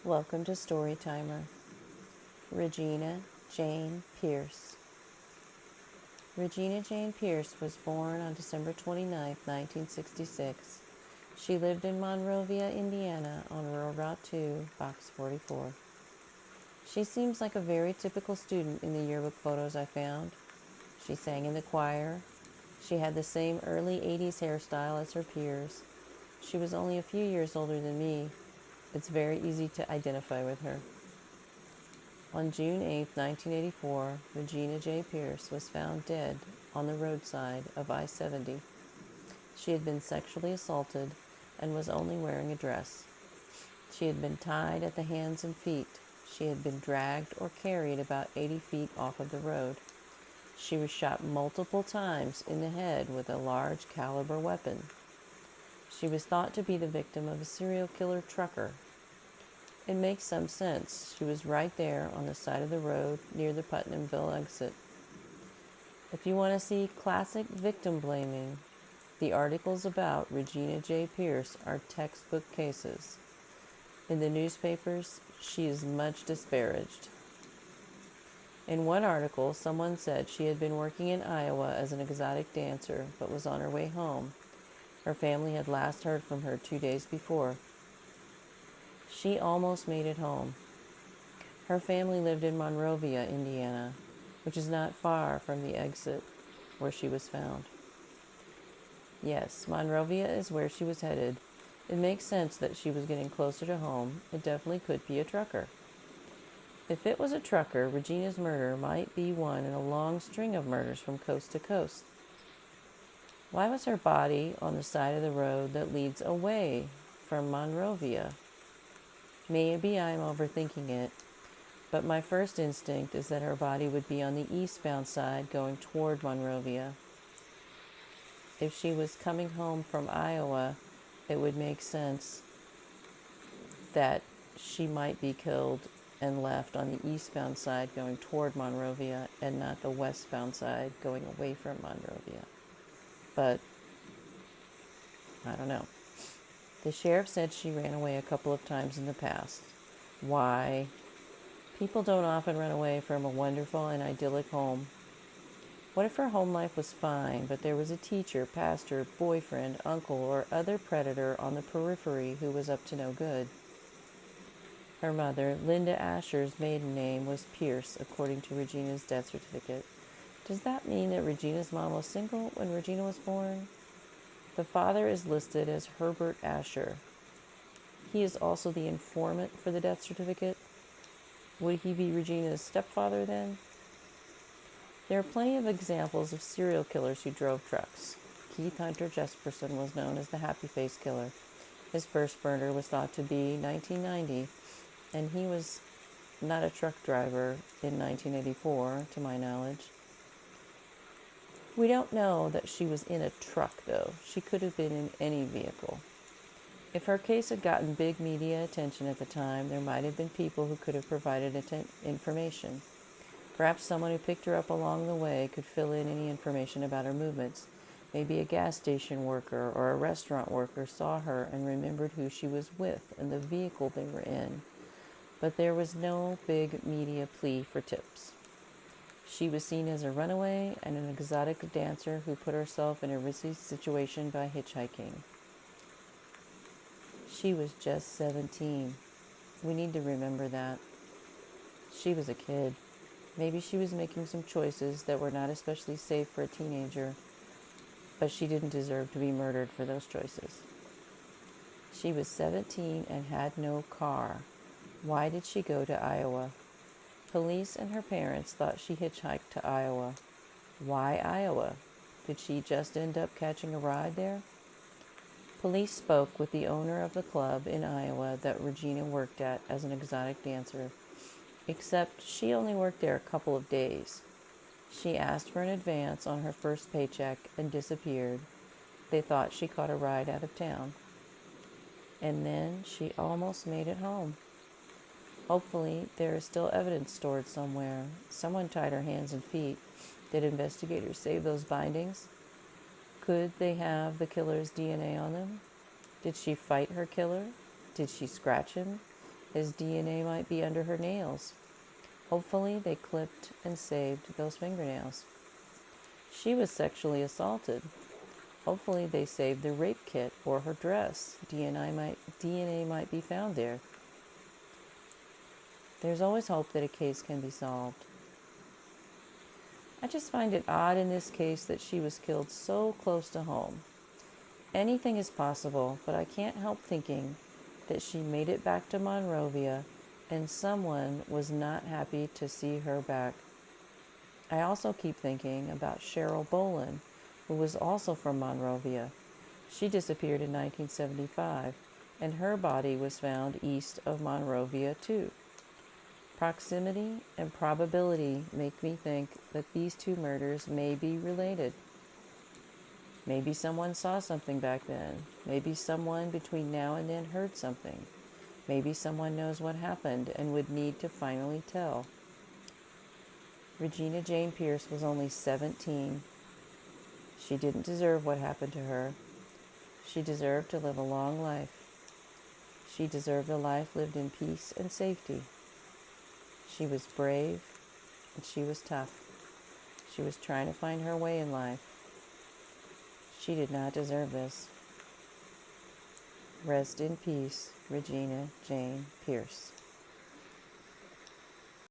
Welcome to Storytimer. Regina Jane Pierce. Regina Jane Pierce was born on December 29, 1966. She lived in Monrovia, Indiana, on Rural Route 2, Box 44. She seems like a very typical student in the yearbook photos I found. She sang in the choir. She had the same early 80s hairstyle as her peers. She was only a few years older than me. It's very easy to identify with her. On June 8, 1984, Regina J. Pierce was found dead on the roadside of I-70. She had been sexually assaulted and was only wearing a dress. She had been tied at the hands and feet. She had been dragged or carried about 80 feet off of the road. She was shot multiple times in the head with a large caliber weapon. She was thought to be the victim of a serial killer trucker. It makes some sense. She was right there on the side of the road near the Putnamville exit. If you want to see classic victim blaming, the articles about Regina J. Pierce are textbook cases. In the newspapers, she is much disparaged. In one article, someone said she had been working in Iowa as an exotic dancer, but was on her way home. Her family had last heard from her 2 days before. She almost made it home. Her family lived in Monrovia, Indiana, which is not far from the exit where she was found. Yes, Monrovia is where she was headed. It makes sense that she was getting closer to home. It definitely could be a trucker. If it was a trucker, Regina's murder might be one in a long string of murders from coast to coast. Why was her body on the side of the road that leads away from Monrovia? Maybe I'm overthinking it, but my first instinct is that her body would be on the eastbound side going toward Monrovia. If she was coming home from Iowa, it would make sense that she might be killed and left on the eastbound side going toward Monrovia and not the westbound side going away from Monrovia. But I don't know. The sheriff said she ran away a couple of times in the past. Why? People don't often run away from a wonderful and idyllic home. What if her home life was fine, but there was a teacher, pastor, boyfriend, uncle, or other predator on the periphery who was up to no good? Her mother, Linda Asher's maiden name was Pierce, according to Regina's death certificate. Does that mean that Regina's mom was single when Regina was born? The father is listed as Herbert Asher. He is also the informant for the death certificate. Would he be Regina's stepfather then? There are plenty of examples of serial killers who drove trucks. Keith Hunter Jesperson was known as the Happy Face Killer. His first murder was thought to be 1990, and he was not a truck driver in 1984, to my knowledge. We don't know that she was in a truck, though. She could have been in any vehicle. If her case had gotten big media attention at the time, there might have been people who could have provided information. Perhaps someone who picked her up along the way could fill in any information about her movements. Maybe a gas station worker or a restaurant worker saw her and remembered who she was with and the vehicle they were in. But there was no big media plea for tips. She was seen as a runaway and an exotic dancer who put herself in a risky situation by hitchhiking. She was just 17. We need to remember that. She was a kid. Maybe she was making some choices that were not especially safe for a teenager, but she didn't deserve to be murdered for those choices. She was 17 and had no car. Why did she go to Iowa? Police and her parents thought she hitchhiked to Iowa. Why Iowa? Did she just end up catching a ride there? Police spoke with the owner of the club in Iowa that Regina worked at as an exotic dancer, except she only worked there a couple of days. She asked for an advance on her first paycheck and disappeared. They thought she caught a ride out of town. And then she almost made it home. Hopefully, there is still evidence stored somewhere. Someone tied her hands and feet. Did investigators save those bindings? Could they have the killer's DNA on them? Did she fight her killer? Did she scratch him? His DNA might be under her nails. Hopefully, they clipped and saved those fingernails. She was sexually assaulted. Hopefully, they saved the rape kit or her dress. DNA might be found there. There's always hope that a case can be solved. I just find it odd in this case that she was killed so close to home. Anything is possible, but I can't help thinking that she made it back to Monrovia and someone was not happy to see her back. I also keep thinking about Cheryl Boland, who was also from Monrovia. She disappeared in 1975, and her body was found east of Monrovia, too. Proximity and probability make me think that these two murders may be related. Maybe someone saw something back then. Maybe someone between now and then heard something. Maybe someone knows what happened and would need to finally tell. Regina Jane Pierce was only 17. She didn't deserve what happened to her. She deserved to live a long life. She deserved a life lived in peace and safety. She was brave and she was tough. She was trying to find her way in life. She did not deserve this. Rest in peace, Regina Jane Pierce.